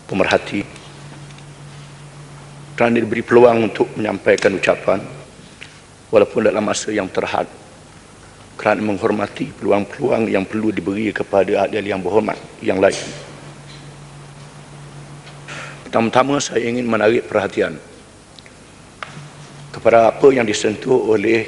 pemerhati, kerana diberi peluang untuk menyampaikan ucapan walaupun dalam masa yang terhad, kerana menghormati peluang-peluang yang perlu diberi kepada ahli yang berhormat yang lain. Pertama-tama saya ingin menarik perhatian kepada apa yang disentuh oleh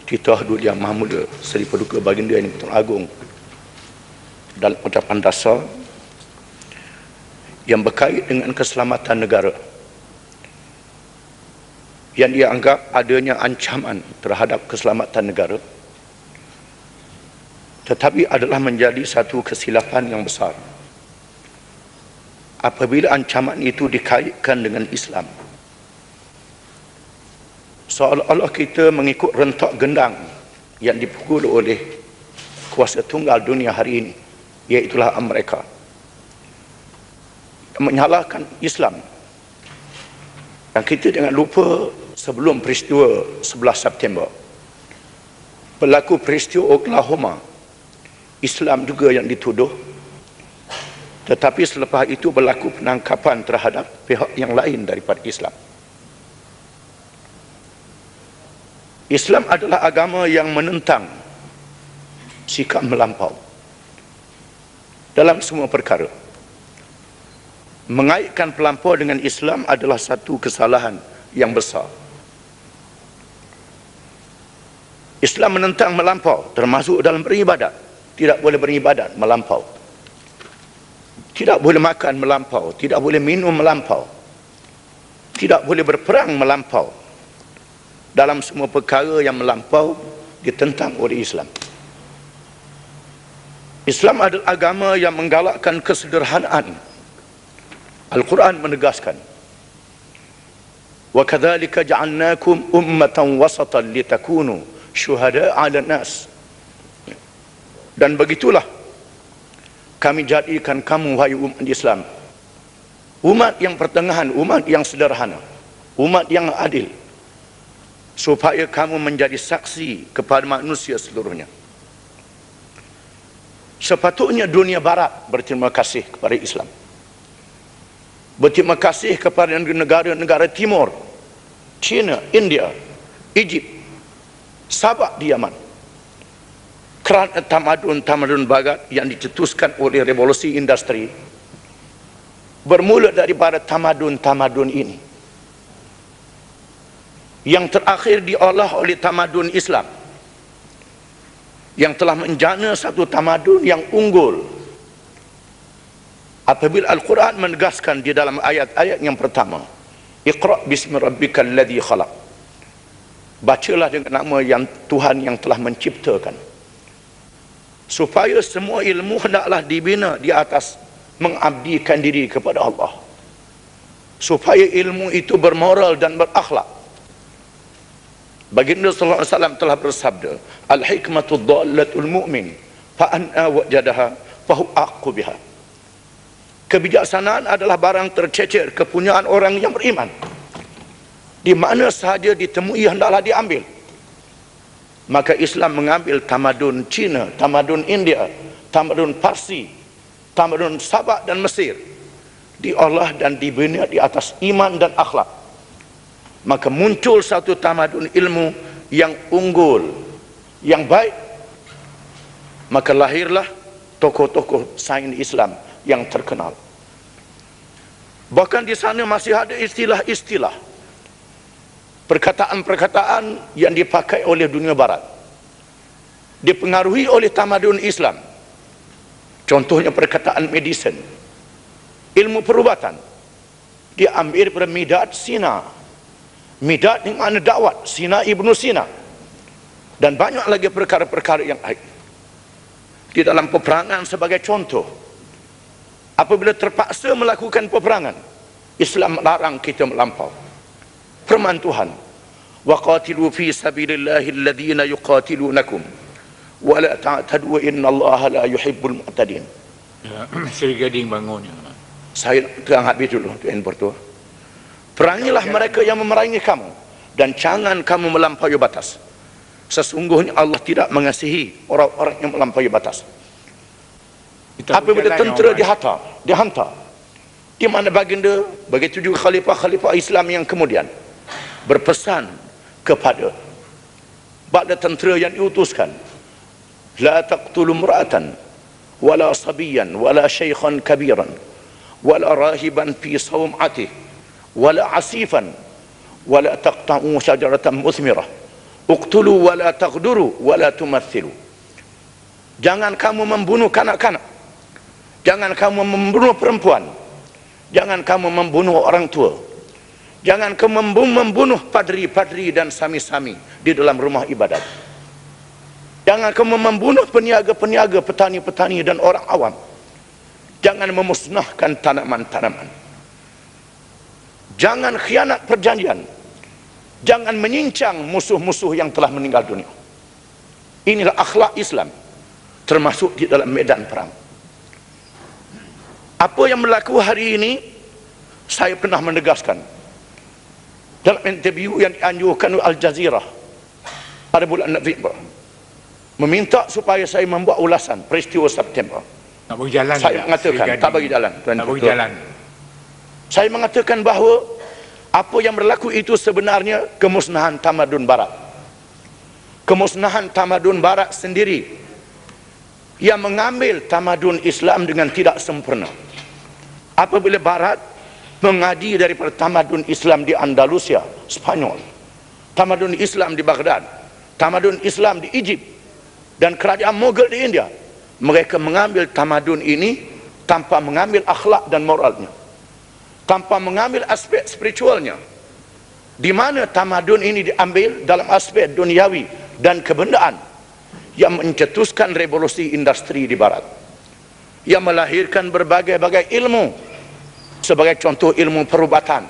Tituh Duli Yang Maha Mulia Seri Paduka Baginda Yang Pertuan Agong dalam ucapan dasar yang berkait dengan keselamatan negara, yang dia anggap adanya ancaman terhadap keselamatan negara, tetapi adalah menjadi satu kesilapan yang besar apabila ancaman itu dikaitkan dengan Islam. Seolah-olah kita mengikut rentak gendang yang dipukul oleh kuasa tunggal dunia hari ini, iaitulah Amerika, menyalahkan Islam. Dan kita jangan lupa, sebelum peristiwa 11 September berlaku peristiwa Oklahoma, Islam juga yang dituduh, tetapi selepas itu berlaku penangkapan terhadap pihak yang lain daripada Islam. Islam adalah agama yang menentang sikap melampau dalam semua perkara. Mengaitkan pelampau dengan Islam adalah satu kesalahan yang besar. Islam menentang melampau, termasuk dalam beribadat. Tidak boleh beribadat melampau, tidak boleh makan melampau, tidak boleh minum melampau, tidak boleh berperang melampau. Dalam semua perkara yang melampau ditentang oleh Islam. Islam adalah agama yang menggalakkan kesederhanaan. Al-Quran menegaskan, wa kadzalika ja'alnakum ummatan wasatan litakunu syuhada'a 'alan nas. Dan begitulah kami jadikan kamu, wahai umat Islam, umat yang pertengahan, umat yang sederhana, umat yang adil, supaya kamu menjadi saksi kepada manusia seluruhnya. Sepatutnya dunia barat berterima kasih kepada Islam, berterima kasih kepada negara-negara timur, China, India, Egypt, Sabah di Yaman, kerana tamadun-tamadun barat yang dicetuskan oleh revolusi industri bermula daripada tamadun-tamadun ini, yang terakhir diolah oleh tamadun Islam, yang telah menjana satu tamadun yang unggul. Apabila Al-Quran menegaskan di dalam ayat-ayat yang pertama, Iqra' bismi rabbikal ladzi khalaq, bacalah dengan nama yang Tuhan yang telah menciptakan, supaya semua ilmu hendaklah dibina di atas mengabdikan diri kepada Allah, supaya ilmu itu bermoral dan berakhlak. Baginda sallallahu alaihi wasallam telah bersabda, al-hikmatu dhallatul mu'min fa an'a wajadaha fa huwa aqu biha. Kebijaksanaan adalah barang tercecer kepunyaan orang yang beriman, di mana sahaja ditemui hendaklah diambil. Maka Islam mengambil tamadun Cina, tamadun India, tamadun Parsi, tamadun Sabah dan Mesir, diolah dan dibina di atas iman dan akhlak. Maka muncul satu tamadun ilmu yang unggul, yang baik. Maka lahirlah tokoh-tokoh sains Islam yang terkenal. Bahkan di sana masih ada istilah-istilah, perkataan-perkataan yang dipakai oleh dunia barat, dipengaruhi oleh tamadun Islam. Contohnya perkataan medicine, ilmu perubatan, diambil daripada Midad Sina. Midad yang mana dakwat, Sina Ibnu Sina, dan banyak lagi perkara-perkara yang lain. Di dalam peperangan sebagai contoh, apabila terpaksa melakukan peperangan, Islam melarang kita melampau. Firman Tuhan, wa qatilu fi sabilillahi alladhina yuqatilunakum wa la ta'tadu innallaha la yuhibbul mu'tadin. Seri Gading bangunnya. Saya terang habis dulu Tuan Bertua. Perangilah mereka yang memerangi kamu, dan jangan kamu melampaui batas. Sesungguhnya Allah tidak mengasihi orang-orang yang melampaui batas. Apabila tentera dihantar, di mana baginda, begitu juga khalifah-khalifah Islam yang kemudian berpesan kepada bala tentera yang diutuskan, la taqtulu imra'atan wala sabiyan wala shaykhan kabiran wala rahiban fi sawm'atihi wala asifan wala taqta'u syajaratan muthmirah uqtulu wala taghduru wala tumathilu. Jangan kamu membunuh kanak-kanak, jangan kamu membunuh perempuan, jangan kamu membunuh orang tua, jangan kamu membunuh padri-padri dan sami-sami di dalam rumah ibadat, jangan kamu membunuh peniaga-peniaga, petani-petani dan orang awam, jangan memusnahkan tanaman-tanaman, jangan khianat perjanjian, jangan menyincang musuh-musuh yang telah meninggal dunia. Inilah akhlak Islam, termasuk di dalam medan perang. Apa yang berlaku hari ini, saya pernah menegaskan dalam interview yang dianjurkan oleh Al Jazeera pada bulan November, meminta supaya saya membuat ulasan peristiwa September. Nak bagi jalan. Saya mengatakan tak bagi jalan. Tak bagi jalan. Saya mengatakan bahawa apa yang berlaku itu sebenarnya kemusnahan tamadun Barat. Kemusnahan tamadun Barat sendiri yang mengambil tamadun Islam dengan tidak sempurna. Apabila Barat mengadi daripada tamadun Islam di Andalusia, Spanyol, tamadun Islam di Baghdad, tamadun Islam di Egypt, dan kerajaan Mughal di India, mereka mengambil tamadun ini tanpa mengambil akhlak dan moralnya, tanpa mengambil aspek spiritualnya, di mana tamadun ini diambil dalam aspek duniawi dan kebendaan, yang mencetuskan revolusi industri di Barat, yang melahirkan berbagai-bagai ilmu, sebagai contoh ilmu perubatan.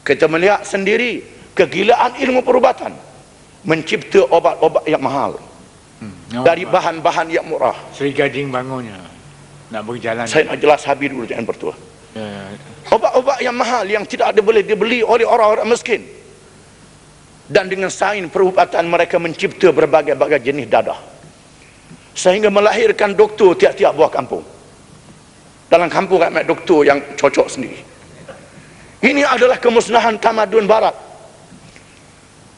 Kita melihat sendiri kegilaan ilmu perubatan, mencipta obat-obat yang mahal dari bahan-bahan yang murah. Seri Gading bangunnya. Nak bagi jalan. Saya nak jelas habis dulu, jangan bertuah. Ya. Obat-obat yang mahal yang tidak ada boleh dibeli oleh orang-orang miskin. Dan dengan sains perubatan mereka mencipta berbagai-bagai jenis dadah, sehingga melahirkan doktor tiap-tiap buah kampung. Dalam kampung ramai doktor yang cocok sendiri. Ini adalah kemusnahan tamadun Barat.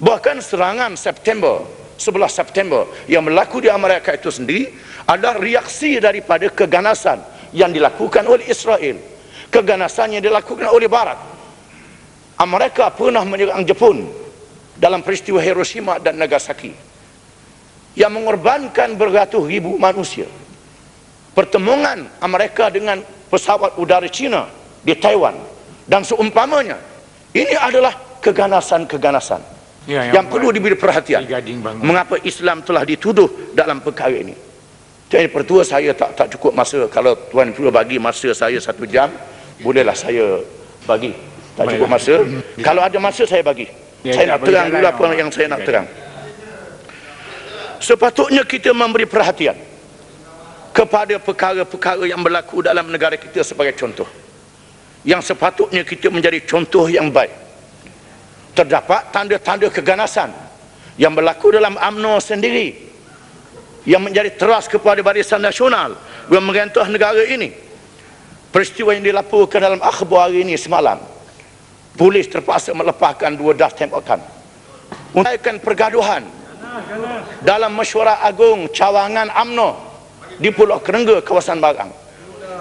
Bahkan serangan September, 11 September yang berlaku di Amerika itu sendiri adalah reaksi daripada keganasan yang dilakukan oleh Israel, keganasan yang dilakukan oleh Barat. Amerika pernah menyerang Jepun dalam peristiwa Hiroshima dan Nagasaki yang mengorbankan beratus ribu manusia. Pertemuan Amerika dengan pesawat udara China di Taiwan dan seumpamanya, ini adalah keganasan-keganasan yang perlu diberi perhatian. Mengapa Islam telah dituduh dalam perkara ini? Tuan Pertua, saya tak cukup masa. Kalau Tuan Pertua bagi masa saya 1 jam, bolehlah saya bagi. Tak cukup masa. Kalau ada masa saya bagi. Saya nak terang dulu apa yang saya nak terang. Sepatutnya kita memberi perhatian kepada perkara-perkara yang berlaku dalam negara kita sebagai contoh, yang sepatutnya kita menjadi contoh yang baik. Terdapat tanda-tanda keganasan yang berlaku dalam UMNO sendiri, yang menjadi teras kepada Barisan Nasional yang merentah negara ini. Peristiwa yang dilaporkan dalam akhbar hari ini semalam, polis terpaksa melepaskan 2 das tembakan, menaikkan pergaduhan dalam mesyuarat agung cawangan UMNO di Pulau Kerengga, kawasan Barang.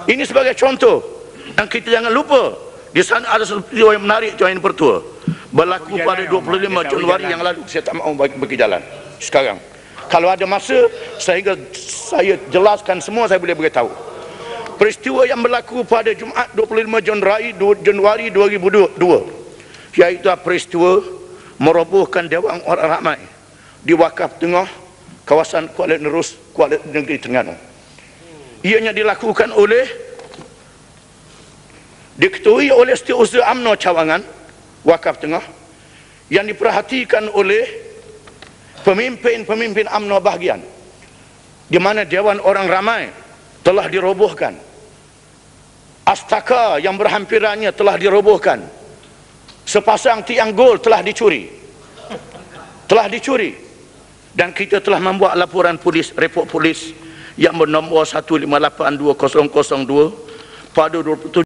Ini sebagai contoh, dan kita jangan lupa di sana ada satu peristiwa yang menarik, Tuan Pertua, berlaku pada 25 Januari yang lalu. Saya tak mahu bagi jalan sekarang. Kalau ada masa, saya jelaskan semua, saya boleh beritahu. Peristiwa yang berlaku pada Jumaat 25 Januari 2002, iaitu peristiwa merobohkan Dewan Orang Ramai di Wakaf Tengah, kawasan Kuala Nerus, Kuala Negeri Terengganu. Ianya dilakukan oleh, diketuai oleh Setiausaha UMNO Cawangan, Wakaf Tengah, yang diperhatikan oleh pemimpin-pemimpin UMNO bahagian, di mana Dewan Orang Ramai telah dirobohkan, astaka yang berhampirannya telah dirobohkan, sepasang tiang gol telah dicuri, dan kita telah membuat laporan polis, report polis yang bernombor 1582-002 pada 27